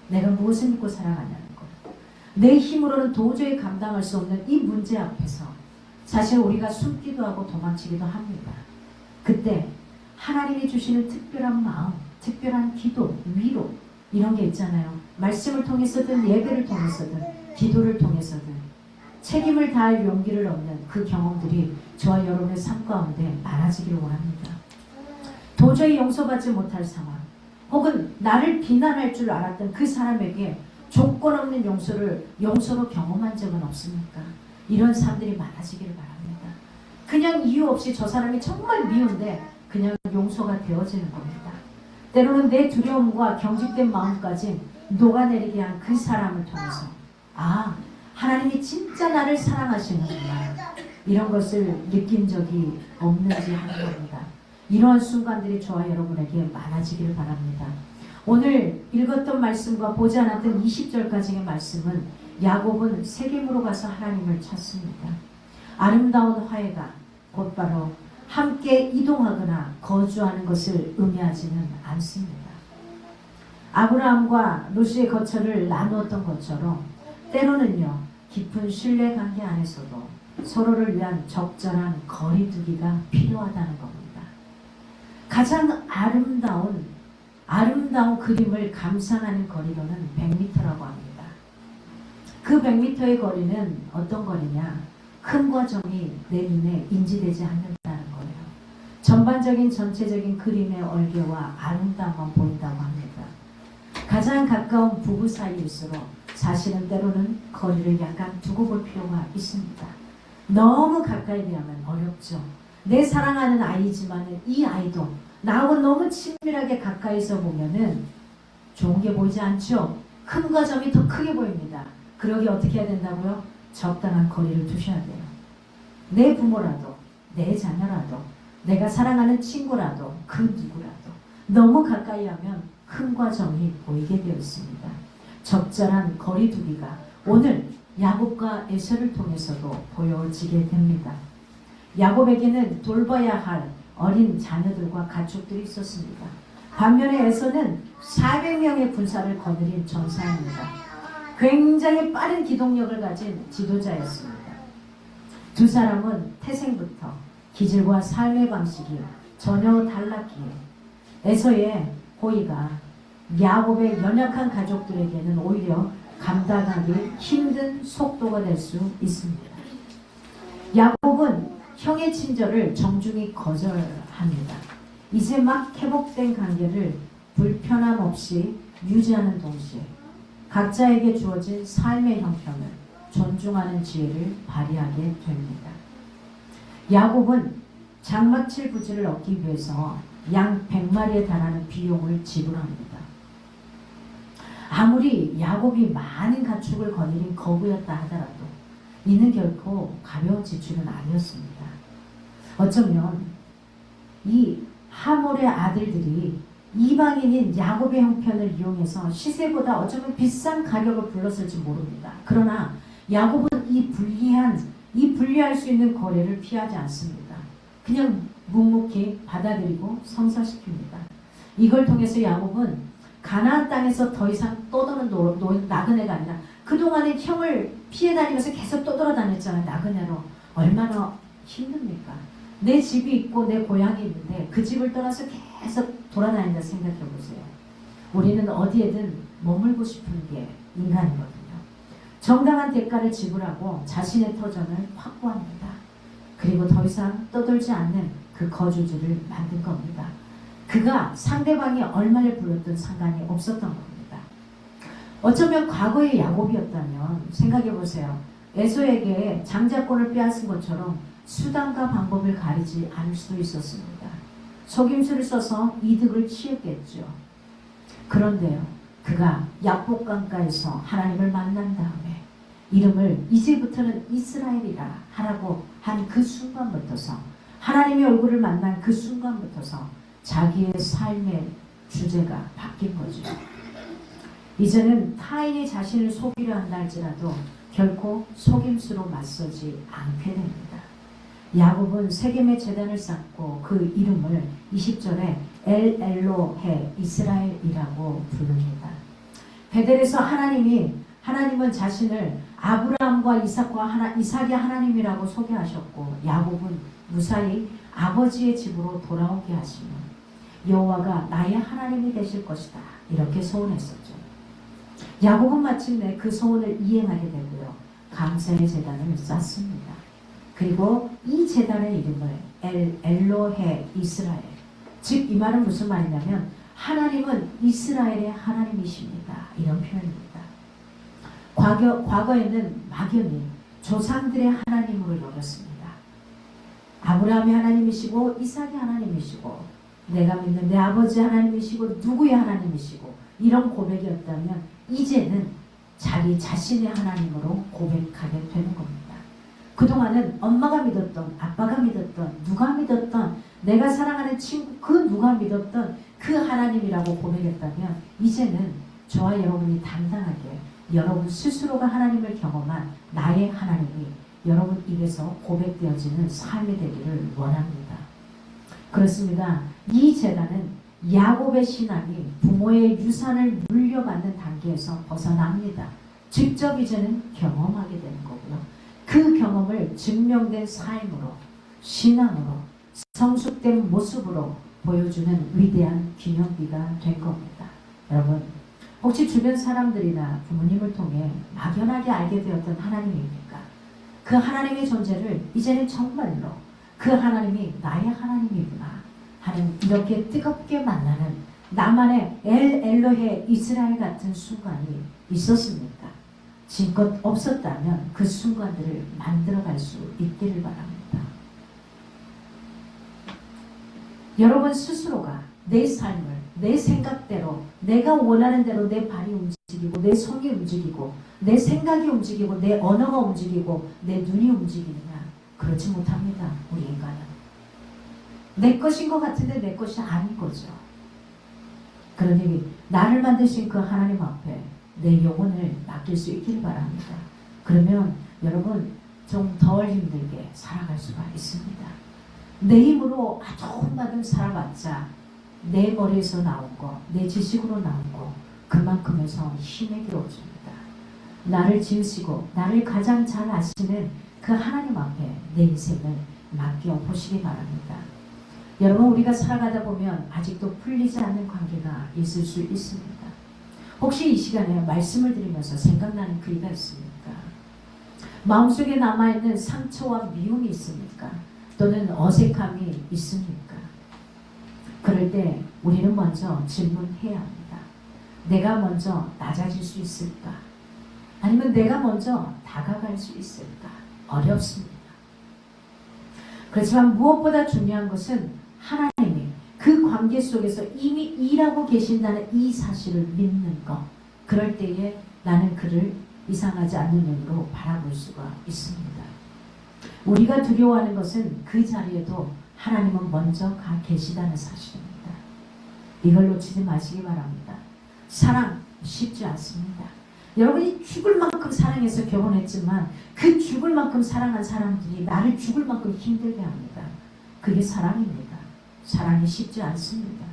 내가 무엇을 믿고 살아가냐는 거예요. 내 힘으로는 도저히 감당할 수 없는 이 문제 앞에서 사실 우리가 숨기도 하고 도망치기도 합니다. 그때 하나님이 주시는 특별한 마음, 특별한 기도, 위로 이런 게 있잖아요. 말씀을 통해서든 예배를 통해서든 기도를 통해서든 책임을 다할 용기를 얻는 그 경험들이 저와 여러분의 삶 가운데 많아지기를 원합니다. 도저히 용서받지 못할 상황 혹은 나를 비난할 줄 알았던 그 사람에게 조건 없는 용서로 경험한 적은 없습니까? 이런 사람들이 많아지기를 바랍니다. 그냥 이유 없이 저 사람이 정말 미운데 그냥 용서가 되어지는 겁니다. 때로는 내 두려움과 경직된 마음까지 녹아내리게 한 그 사람을 통해서 하나님이 진짜 나를 사랑하시는구나 이런 것을 느낀 적이 없는지 하는 겁니다. 이러한 순간들이 저와 여러분에게 많아지기를 바랍니다. 오늘 읽었던 말씀과 보지 않았던 20절까지의 말씀은 야곱은 세겜으로 가서 하나님을 찾습니다. 아름다운 화해가 곧바로 함께 이동하거나 거주하는 것을 의미하지는 않습니다. 아브라함과 롯의 거처를 나누었던 것처럼 때로는요 깊은 신뢰 관계 안에서도 서로를 위한 적절한 거리두기가 필요하다는 겁니다. 가장 아름다운 그림을 감상하는 거리로는 100m라고 합니다. 그 100m의 거리는 어떤 거리냐? 흠과 점이 내 눈에 인지되지 않는다는 거예요. 전반적인 전체적인 그림의 얼개와 아름다움만 보인다고 합니다. 가장 가까운 부부 사이일수록 사실은 때로는 거리를 약간 두고 볼 필요가 있습니다. 너무 가까이 되면 어렵죠. 내 사랑하는 아이지만 이 아이도 나하고 너무 친밀하게 가까이서 보면은 좋은 게 보이지 않죠. 흠과 점이 더 크게 보입니다. 그러기 어떻게 해야 된다고요? 적당한 거리를 두셔야 돼요. 내 부모라도 내 자녀라도 내가 사랑하는 친구라도 그 누구라도 너무 가까이 하면 흠과 점이 보이게 되어 있습니다. 적절한 거리두기가 오늘 야곱과 에서를 통해서도 보여지게 됩니다. 야곱에게는 돌봐야 할 어린 자녀들과 가축들이 있었습니다. 반면에 에서는 400명의 군사를 거느린 전사입니다. 굉장히 빠른 기동력을 가진 지도자였습니다. 두 사람은 태생부터 기질과 삶의 방식이 전혀 달랐기에 에서의 호의가 야곱의 연약한 가족들에게는 오히려 감당하기 힘든 속도가 될 수 있습니다. 야곱은 형의 친절을 정중히 거절합니다. 이제 막 회복된 관계를 불편함 없이 유지하는 동시에 각자에게 주어진 삶의 형편을 존중하는 지혜를 발휘하게 됩니다. 야곱은 장막칠 부지를 얻기 위해서 양 100마리에 달하는 비용을 지불합니다. 아무리 야곱이 많은 가축을 거느린 거부였다 하더라도 이는 결코 가벼운 지출은 아니었습니다. 어쩌면 이 하몰의 아들들이 이방인인 야곱의 형편을 이용해서 시세보다 어쩌면 비싼 가격을 불렀을지 모릅니다. 그러나 야곱은 이 불리할 수 있는 거래를 피하지 않습니다. 그냥 묵묵히 받아들이고 성사시킵니다. 이걸 통해서 야곱은 가나안 땅에서 더 이상 떠도는 나그네가 아니라 그동안에 형을 피해 다니면서 계속 떠돌아다녔잖아요. 나그네로. 얼마나 힘듭니까? 내 집이 있고 내 고향이 있는데 그 집을 떠나서 계속 돌아다닌다 생각해 보세요. 우리는 어디에든 머물고 싶은 게 인간이거든요. 정당한 대가를 지불하고 자신의 터전을 확보합니다. 그리고 더 이상 떠돌지 않는 그 거주지를 만든 겁니다. 그가 상대방이 얼마를 불렀든 상관이 없었던 겁니다. 어쩌면 과거의 야곱이었다면 생각해 보세요. 에서에게 장자권을 빼앗은 것처럼 수단과 방법을 가리지 않을 수도 있었습니다. 속임수를 써서 이득을 취했겠죠. 그런데요, 그가 약복강가에서 하나님을 만난 다음에 이름을 이제부터는 이스라엘이라 하라고 한 그 순간부터서, 하나님의 얼굴을 만난 그 순간부터서 자기의 삶의 주제가 바뀐 거죠. 이제는 타인이 자신을 속이려 한다 할지라도 결코 속임수로 맞서지 않게 됩니다. 야곱은 세겜의 제단을 쌓고 그 이름을 20절에 엘 엘로헤 이스라엘이라고 부릅니다. 베델에서 하나님은 자신을 아브라함과 이삭의 하나님이라고 소개하셨고, 야곱은 무사히 아버지의 집으로 돌아오게 하시며 여호와가 나의 하나님이 되실 것이다, 이렇게 소원했었죠. 야곱은 마침내 그 소원을 이행하게 되고요, 감사의 제단을 쌓습니다. 그리고 이 제단의 이름을 엘 엘로헤 이스라엘, 즉 이 말은 무슨 말이냐면 하나님은 이스라엘의 하나님이십니다, 이런 표현입니다. 과거에는 막연히 조상들의 하나님으로 여겼습니다. 아브라함의 하나님이시고 이삭의 하나님이시고 내가 믿는 내 아버지 하나님이시고 누구의 하나님이시고 이런 고백이었다면 이제는 자기 자신의 하나님으로 고백하게 되는 겁니다. 그동안은 엄마가 믿었던, 아빠가 믿었던, 누가 믿었던, 내가 사랑하는 친구 그 누가 믿었던 그 하나님이라고 고백했다면 이제는 저와 여러분이 당당하게 여러분 스스로가 하나님을 경험한 나의 하나님이 여러분 입에서 고백되어지는 삶이 되기를 원합니다. 그렇습니다. 이 제단은 야곱의 신앙이 부모의 유산을 물려받는 단계에서 벗어납니다. 직접 이제는 경험하게 되는 거고요. 그 경험을 증명된 삶으로, 신앙으로, 성숙된 모습으로 보여주는 위대한 기념비가 된 겁니다. 여러분, 혹시 주변 사람들이나 부모님을 통해 막연하게 알게 되었던 하나님입니까? 그 하나님의 존재를 이제는 정말로 그 하나님이 나의 하나님이구나 하는 이렇게 뜨겁게 만나는 나만의 엘 엘로헤 이스라엘 같은 순간이 있었습니까? 지금껏 없었다면 그 순간들을 만들어갈 수 있기를 바랍니다. 여러분 스스로가 내 삶을 내 생각대로, 내가 원하는 대로 내 발이 움직이고 내 손이 움직이고 내 생각이 움직이고 내 언어가 움직이고 내 눈이 움직이느냐? 그렇지 못합니다. 우리 인간은 내 것인 것 같은데 내 것이 아닌 거죠. 그러니 나를 만드신 그 하나님 앞에 내 영혼을 맡길 수 있기를 바랍니다. 그러면 여러분 좀 덜 힘들게 살아갈 수가 있습니다. 내 힘으로 아둥바둥 살아봤자 내 머리에서 나온 거, 내 지식으로 나온 거 그만큼에서 힘이 되어집니다. 나를 지으시고 나를 가장 잘 아시는 그 하나님 앞에 내 인생을 맡겨보시기 바랍니다. 여러분 우리가 살아가다 보면 아직도 풀리지 않는 관계가 있을 수 있습니다. 혹시 이 시간에 말씀을 드리면서 생각나는 그이가 있습니까? 마음속에 남아있는 상처와 미움이 있습니까? 또는 어색함이 있습니까? 그럴 때 우리는 먼저 질문해야 합니다. 내가 먼저 낮아질 수 있을까? 아니면 내가 먼저 다가갈 수 있을까? 어렵습니다. 그렇지만 무엇보다 중요한 것은 하나님이 그 관계 속에서 이미 일하고 계신다는 이 사실을 믿는 것. 그럴 때에 나는 그를 이상하지 않는 눈으로 바라볼 수가 있습니다. 우리가 두려워하는 것은 그 자리에도 하나님은 먼저 가 계시다는 사실입니다. 이걸 놓치지 마시기 바랍니다. 사랑 쉽지 않습니다. 여러분이 죽을 만큼 사랑해서 결혼했지만 그 죽을 만큼 사랑한 사람들이 나를 죽을 만큼 힘들게 합니다. 그게 사랑입니다. 사랑이 쉽지 않습니다.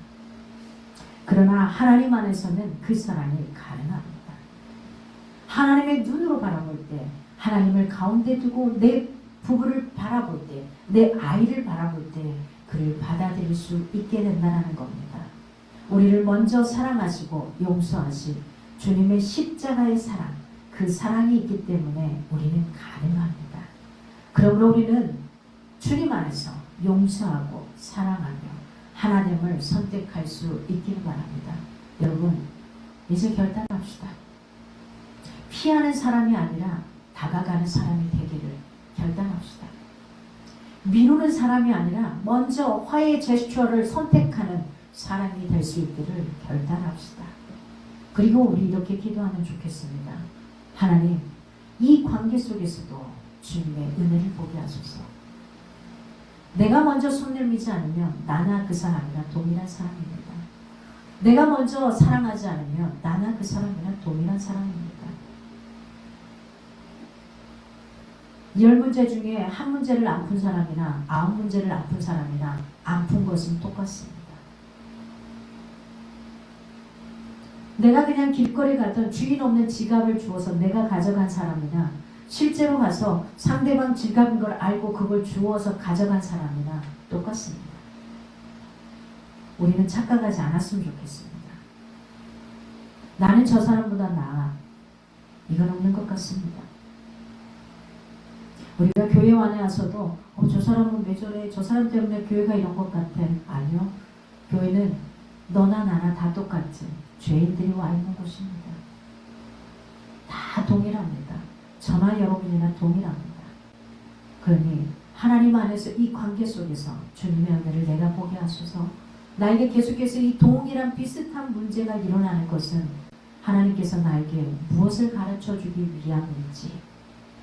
그러나 하나님 안에서는 그 사랑이 가능합니다. 하나님의 눈으로 바라볼 때 하나님을 가운데 두고 내 부부를 바라볼 때, 내 아이를 바라볼 때 그를 받아들일 수 있게 된다는 겁니다. 우리를 먼저 사랑하시고 용서하신 주님의 십자가의 사랑, 그 사랑이 있기 때문에 우리는 가능합니다. 그러므로 우리는 주님 안에서 용서하고 사랑하며 하나님을 선택할 수 있기를 바랍니다. 여러분, 이제 결단합시다. 피하는 사람이 아니라 다가가는 사람이 되기를 결단합시다. 미루는 사람이 아니라 먼저 화해의 제스처를 선택하는 사람이 될 수 있기를 결단합시다. 그리고 우리 이렇게 기도하면 좋겠습니다. 하나님, 이 관계 속에서도 주님의 은혜를 보게 하소서. 내가 먼저 손 내밀지 않으면 나나 그 사람이나 동일한 사람입니다. 내가 먼저 사랑하지 않으면 나나 그 사람이나 동일한 사람입니다. 10문제 중에 한 문제를 안 푼 사람이나 9문제를 안 푼 사람이나 안 푼 것은 똑같습니다. 내가 그냥 길거리 가던 주인 없는 지갑을 주워서 내가 가져간 사람이나 실제로 가서 상대방 지갑인 걸 알고 그걸 주워서 가져간 사람이나 똑같습니다. 우리는 착각하지 않았으면 좋겠습니다. 나는 저 사람보다 나아. 이건 없는 것 같습니다. 우리가 교회 안에 와서도 저 사람은 왜 저래? 저 사람 때문에 교회가 이런 것 같아. 아니요. 교회는 너나 나나 다 똑같이 죄인들이 와 있는 곳입니다. 다 동일합니다. 저나 여러분이나 동일합니다. 그러니 하나님 안에서 이 관계 속에서 주님의 은혜를 내가 보게 하소서. 나에게 계속해서 이 동일한 비슷한 문제가 일어나는 것은 하나님께서 나에게 무엇을 가르쳐주기 위함인지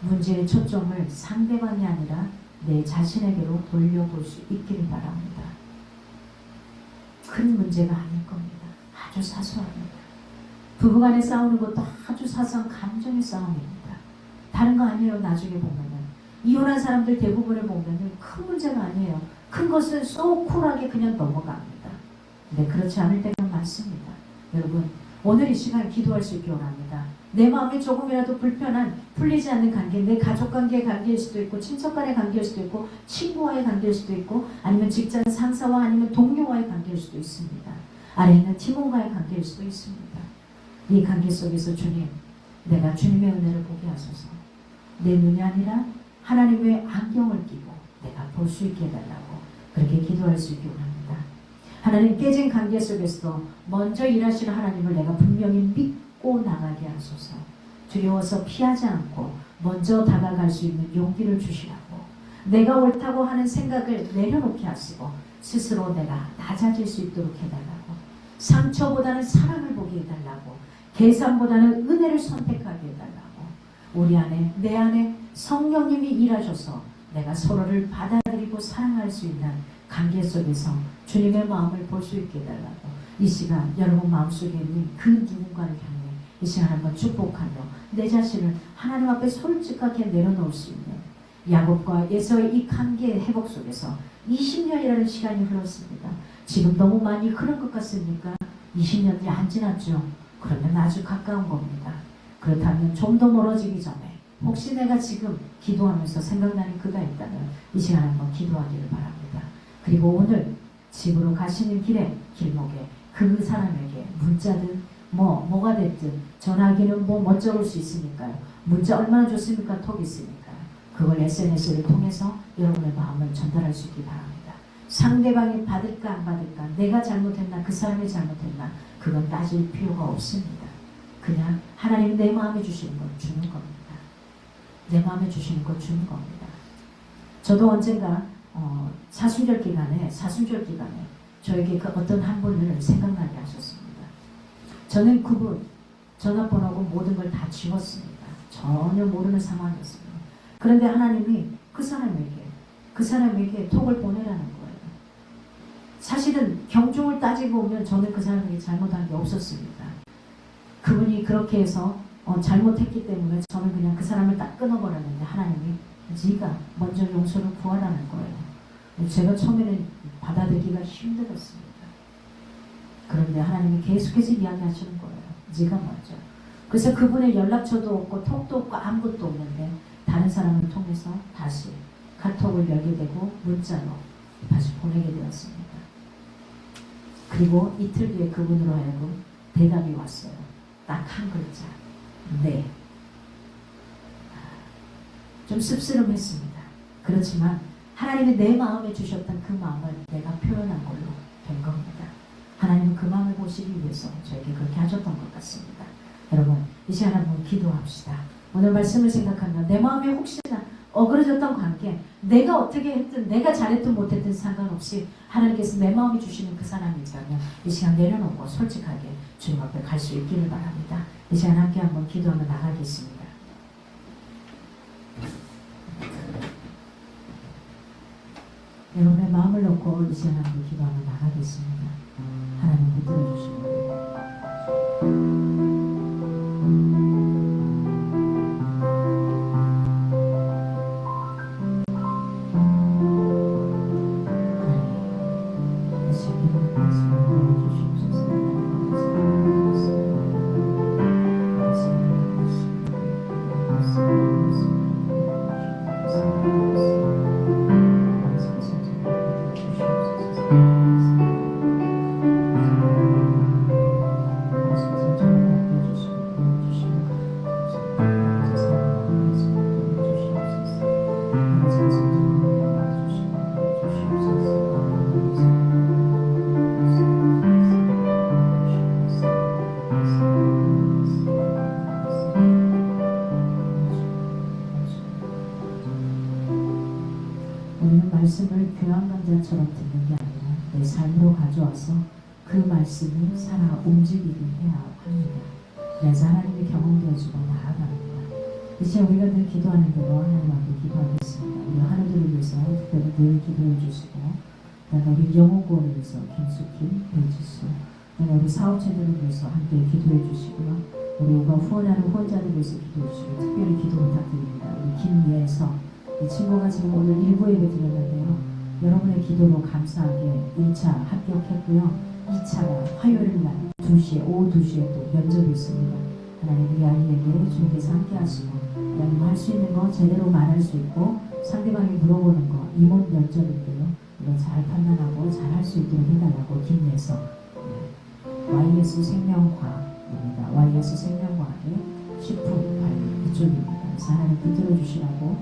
문제의 초점을 상대방이 아니라 내 자신에게로 돌려볼 수 있기를 바랍니다. 큰 문제가 아닐 겁니다. 아주 사소합니다. 부부간에 싸우는 것도 아주 사소한 감정의 싸움입니다. 다른 거 아니에요. 나중에 보면은 이혼한 사람들 대부분을 보면은 큰 문제가 아니에요. 큰 것은 쏘 쿨하게 그냥 넘어갑니다. 근데 그렇지 않을 때가 많습니다. 여러분, 오늘 이 시간 기도할 수 있기 원합니다. 내 마음에 조금이라도 불편한, 풀리지 않는 관계, 내 가족 관계의 관계일 수도 있고 친척 간의 관계일 수도 있고 친구와의 관계일 수도 있고 아니면 직장 상사와 아니면 동료와의 관계일 수도 있습니다. 아래 있는 팀원과의 관계일 수도 있습니다. 이 관계 속에서 주님, 내가 주님의 은혜를 보게 하소서. 내 눈이 아니라 하나님의 안경을 끼고 내가 볼 수 있게 해달라고 그렇게 기도할 수 있기 원합니다. 하나님, 깨진 관계 속에서도 먼저 일하시는 하나님을 내가 분명히 믿고 나가게 하소서. 두려워서 피하지 않고 먼저 다가갈 수 있는 용기를 주시라고, 내가 옳다고 하는 생각을 내려놓게 하시고 스스로 내가 낮아질 수 있도록 해달라고, 상처보다는 사랑을 보게 해달라고, 계산보다는 은혜를 선택하게 해달라고, 우리 안에 내 안에 성령님이 일하셔서 내가 서로를 받아들이고 사랑할 수 있는 관계 속에서 주님의 마음을 볼 수 있게 해달라고, 이 시간 여러분 마음속에 있는 그 누군가를 향해 이 시간 한번 축복하며 내 자신을 하나님 앞에 솔직하게 내려놓을 수 있는, 야곱과 에서의 이 관계의 회복 속에서 20년이라는 시간이 흘렀습니다. 지금 너무 많이 흐른 것 같습니까? 20년이 안 지났죠? 그러면 아주 가까운 겁니다. 그렇다면 좀 더 멀어지기 전에 혹시 내가 지금 기도하면서 생각나는 그가 있다면 이 시간 한번 기도하기를 바랍니다. 그리고 오늘 집으로 가시는 길에 길목에 그 사람에게 문자든 뭐가 됐든 전화기는 뭐 적을 수 있으니까요. 문자 얼마나 좋습니까? 톡 있으니까요. 그걸 SNS를 통해서 여러분의 마음을 전달할 수 있기 바랍니다. 상대방이 받을까 안 받을까, 내가 잘못했나 그 사람이 잘못했나, 그건 따질 필요가 없습니다. 그냥 하나님이 내 마음에 주시는 걸 주는 겁니다. 내 마음에 주시는 걸 주는 겁니다. 저도 언젠가 사순절 기간에 저에게 그 어떤 한 분을 생각나게 하셨습니다. 저는 그분 전화번호고 모든 걸 다 지웠습니다. 전혀 모르는 상황이었습니다. 그런데 하나님이 그 사람에게 톡을 보내라는 거예요. 사실은 경중을 따지고 보면 저는 그 사람에게 잘못한 게 없었습니다. 그분이 그렇게 해서 잘못했기 때문에 저는 그냥 그 사람을 딱 끊어버렸는데 하나님이 네가 먼저 용서를 구하라는 거예요. 제가 처음에는 받아들이기가 힘들었습니다. 그런데 하나님이 계속해서 이야기하시는 거예요. 네가 먼저. 그래서 그분의 연락처도 없고 톡도 없고 아무것도 없는데 다른 사람을 통해서 다시 카톡을 열게 되고 문자로 다시 보내게 되었습니다. 그리고 이틀 뒤에 그분으로 하여금 대답이 왔어요. 딱 한 글자. 네. 좀 씁쓸했습니다. 그렇지만 하나님이 내 마음에 주셨던 그 마음을 내가 표현한 걸로 된 겁니다. 하나님은 그 마음을 보시기 위해서 저에게 그렇게 하셨던 것 같습니다. 여러분, 이 시간 한번 기도합시다. 오늘 말씀을 생각하면 내 마음에 혹시나 어그러졌던 관계, 내가 어떻게 했든 내가 잘했든 못했든 상관없이 하나님께서 내 마음에 주시는 그 사람이 있다면 이 시간 내려놓고 솔직하게 주님 앞에 갈 수 있기를 바랍니다. 이 시간 함께 한번 기도하며 나가겠습니다. 여러분의 마음을 놓고 이 시간 함께 기도하며 나가겠습니다. 하나님 붙들어 주시고 우리는 말씀을 교양 강좌처럼 듣는 게 아니라 내 삶으로 가져와서 그 말씀이 살아 움직이게 해야 합니다. 그래서 하나님이 경험되어지고 나아갑니다. 이제 우리가 늘 기도하는 대로 하나님 앞에 기도하겠습니다. 우리 하나님을 위해서 특별히 늘 기도해 주시고, 그다음에 우리 영혼구원을 위해서 김숙희, 배지수, 그다음에 우리 사업체들을 위해서 함께 기도해 주시고요. 우리 우가 후원하는 후원자를 위해서 기도해 주시고 특별히 기도 부탁드립니다. 우리 김예서 이 친구가 지금 오늘 1부 예배 드렸는데요. 여러분의 기도로 감사하게 1차 합격했고요. 2차가 화요일 날 2시에 오후 2시에 또 면접이 있습니다. 하나님 우리 아이에게 주님께서 함께 하시고 그다음에 할 수 있는 거 제대로 말할 수 있고 상대방이 물어보는 거 임원 면접인데요. 이거 잘 판단하고 잘 할 수 있도록 해달라고 김예서 YS 생명과학입니다. YS 생명과학의 식품 관리 이쪽입니다. 그래서 하나님 붙들어 주시라고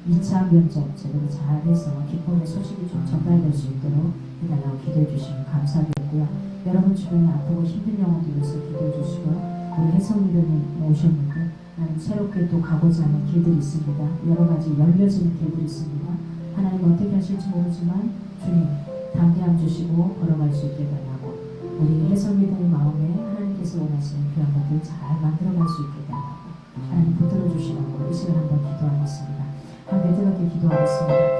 2차 면접 제대로 잘해서 기쁨의 소식이 좀 전달될 수 있도록 해달라고 기도해 주시면 감사하겠고요. 여러분 주변에 아프고 힘든 영혼들 위해서 기도해 주시고요. 우리 혜성이들님 오셨는데 나는 새롭게 또 가고자 하는 길들이 있습니다. 여러 가지 열려지는 길들이 있습니다. 하나님 어떻게 하실지 모르지만 주님 담대함 주시고 걸어갈 수 있게 달라고 우리 혜성이들의 마음에 하나님께서 원하시는 그런 것들 잘 만들어갈 수 있게 달라고 하나님 붙들어 주시라고 이 시간 한번 기도하겠습니다. 함께 뜨겁게 기도하겠습니다.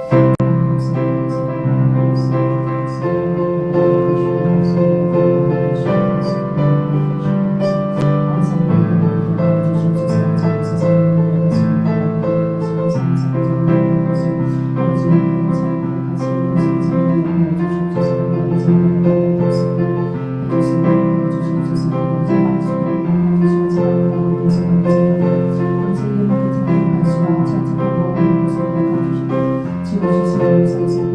지금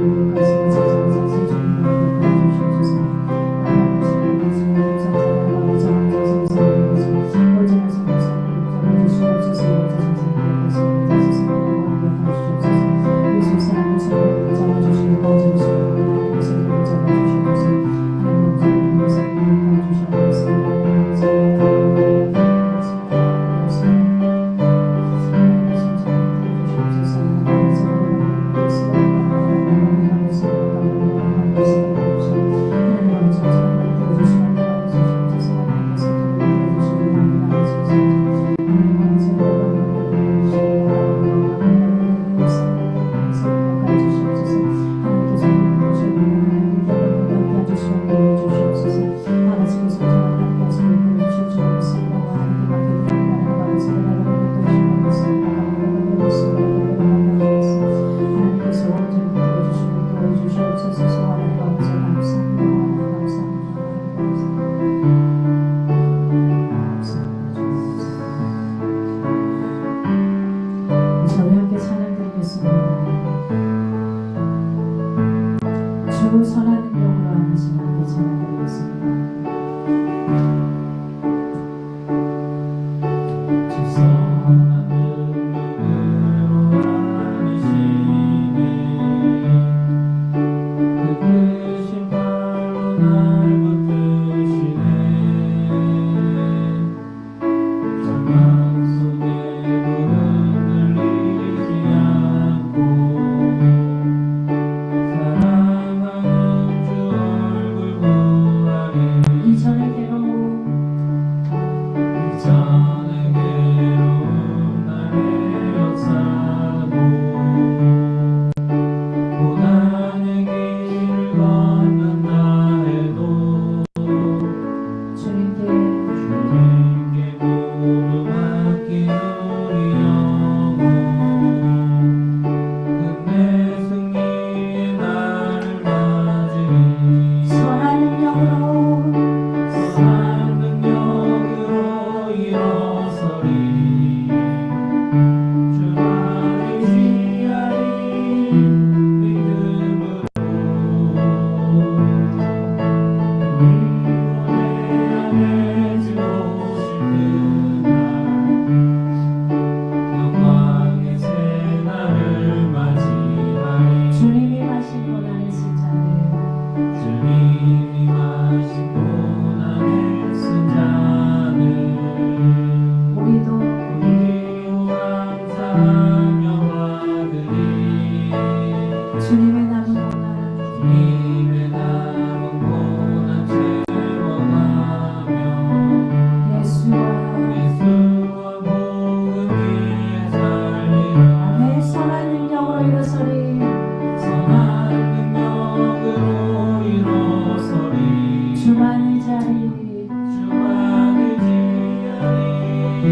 우리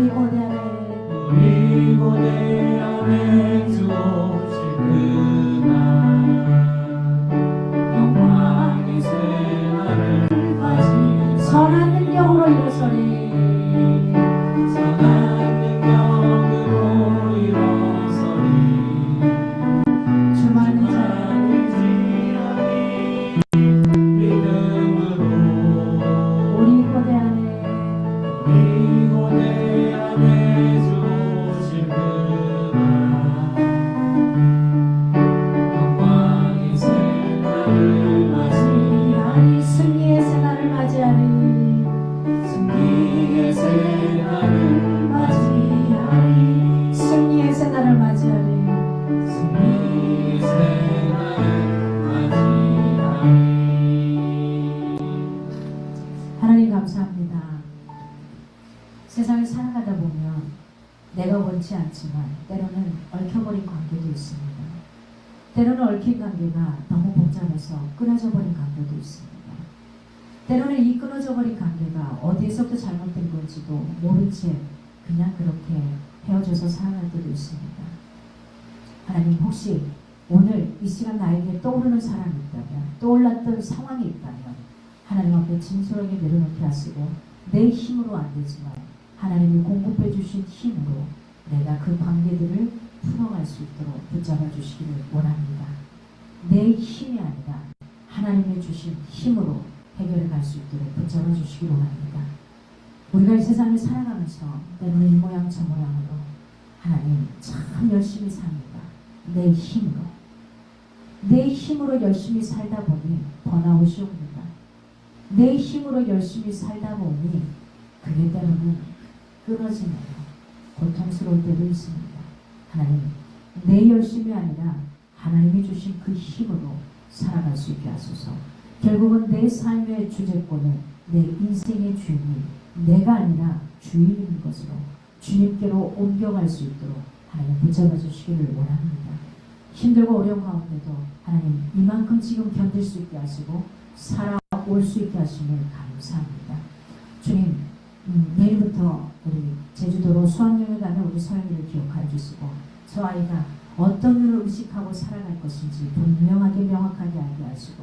고대 안에 우리 고대 안에 주 오실 그날 영광의 새날을 맞이 선한 능력으로 일어서리 선한 능력으로 일어서리 주만의 자 믿음으로 우리 고대 안에 우리 고대 안에 주 오실 그날 영광의 새날을 맞이하리 승리의 새날을 맞이하리 승리의 새날을 맞이하리 승리의 새날을 맞이하리 승리의 새날을 맞이하리 하나님 감사합니다. 세상을 살아가다 보면 내가 원치 않지만 때로는 얽혀버린 관계도 있습니다. 때로는 얽힌 관계가 너무 복잡해서 끊어져 버린 관계도 있습니다. 때로는 이 끊어져 버린 관계가 어디에서부터 잘못된 건지도 모른 채 그냥 그렇게 헤어져서 살아갈 때도 있습니다. 하나님 혹시 오늘 이 시간 나에게 떠오르는 사람이 있다면 떠올랐던 상황이 있다면 하나님 앞에 진솔하게 내려놓게 하시고 내 힘으로 안 되지만 하나님이 공급해 주신 힘으로 내가 그 관계들을 풀어갈 수 있도록 붙잡아 주시기를 원합니다. 내 힘이 아니라 하나님이 주신 힘으로 해결해 갈 수 있도록 붙잡아 주시기 원합니다. 우리가 이 세상을 살아가면서 때로는 이 모양 저 모양으로 하나님 참 열심히 삽니다. 내 힘으로. 내 힘으로 열심히 살다 보니 번아웃이 옵니다. 내 힘으로 열심히 살다 보니 그게 때로는 끊어지네요. 고통스러울 때도 있습니다. 하나님, 내 열심이 아니라 하나님이 주신 그 힘으로 살아갈 수 있게 하소서. 결국은 내 삶의 주제권을 내 인생의 주인이 내가 아니라 주인인 것으로 주님께로 옮겨갈 수 있도록 하나님 붙잡아 주시기를 원합니다. 힘들고 어려운 가운데도 하나님 이만큼 지금 견딜 수 있게 하시고 살아올 수 있게 하심을 감사합니다. 주님, 내일부터 우리 제주도로 수학여행을 가는 우리 서영이를 기억하여 주시고 저 아이가 어떤 일을 의식하고 살아갈 것인지 분명하게 명확하게 알게 하시고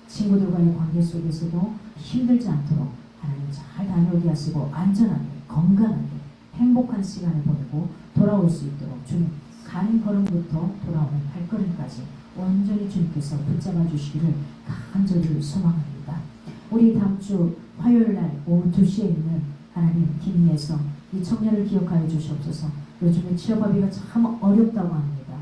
친구들과의 관계 속에서도 힘들지 않도록 하나님 잘 다녀오게 하시고 안전하게 건강하게 행복한 시간을 보내고 돌아올 수 있도록 주님 가는 걸음부터 돌아오는 발걸음까지 온전히 주님께서 붙잡아 주시기를 간절히 소망합니다. 우리 다음 주 화요일 날 오후 2시에 있는 하나님 김희에서 이 청년을 기억하여 주시옵소서. 요즘에 취업하기가 참 어렵다고 합니다.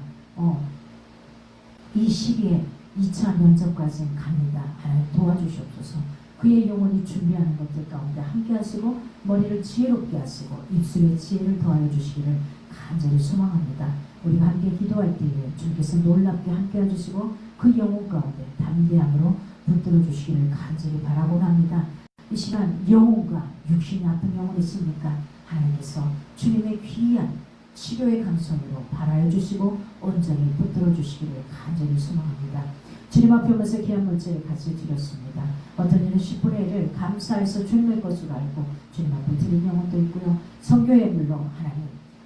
이 시기에 2차 면접까지 갑니다. 하나님 도와주시옵소서. 그의 영혼이 준비하는 것들 가운데 함께 하시고 머리를 지혜롭게 하시고 입술에 지혜를 더하여 주시기를 간절히 소망합니다. 우리가 함께 기도할 때에 주님께서 놀랍게 함께 해주시고 그 영혼 가운데 담대함으로 붙들어 주시기를 간절히 바라곤 합니다. 이 시간 영혼과 육신이 아픈 영혼이 있습니까? 하나님께서 주님의 귀한 치료의 강성으로 발하여 주시고 온전히 붙들어 주시기를 간절히 소망합니다. 주님 앞에 오면서 귀한 물질을 같이 드렸습니다. 어떤 일은 10분의 1을 감사해서 주님의 것으로 알고 주님 앞에 드린 영혼도 있고요. 선교의 물로 하나님,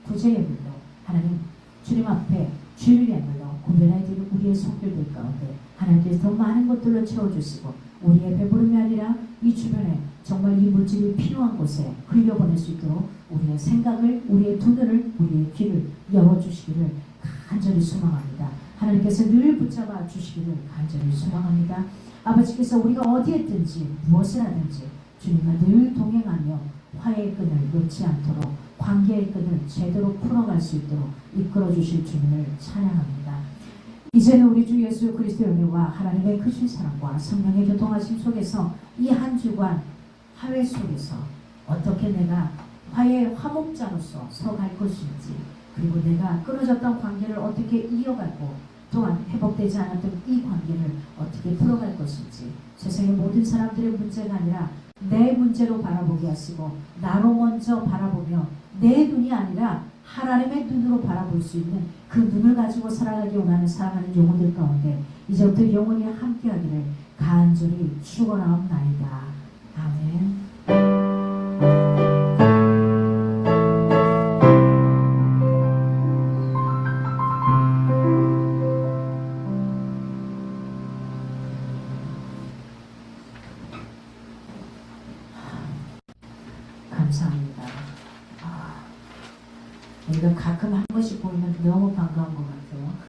구제의 물로 하나님, 주님 앞에 주일의 물로 구별해야 될 우리의 손길들 가운데 하나님께서 더 많은 것들로 채워주시고 우리의 배부름이 아니라 이 주변에 정말 이 물질이 필요한 곳에 흘려보낼 수 있도록 우리의 생각을, 우리의 두 눈을, 우리의 귀를 열어주시기를 간절히 소망합니다. 하나님께서 늘 붙잡아 주시기를 간절히 소망합니다. 아버지께서 우리가 어디에 있든지 무엇을 하든지 주님과 늘 동행하며 화해의 끈을 놓지 않도록 관계의 끈을 제대로 풀어갈 수 있도록 이끌어 주실 주님을 찬양합니다. 이제는 우리 주 예수 그리스도의 은혜와 하나님의 크신 사랑과 성령의 교통하심 속에서 이 한 주간 화해 속에서 어떻게 내가 화해의 화목자로서 서갈 것인지, 그리고 내가 끊어졌던 관계를 어떻게 이어가고 또한 회복되지 않았던 이 관계를 어떻게 풀어갈 것인지, 세상의 모든 사람들의 문제가 아니라 내 문제로 바라보게 하시고 나로 먼저 바라보며 내 눈이 아니라 하나님의 눈으로 바라볼 수 있는 그 눈을 가지고 살아가기 원하는 사랑하는 영혼들 가운데 이제부터 영원히 함께하기를 간절히 축원하옵나이다. 아멘. 감사합니다. 우리가 가끔 한 번씩 보면 너무 반가운 것 같아요.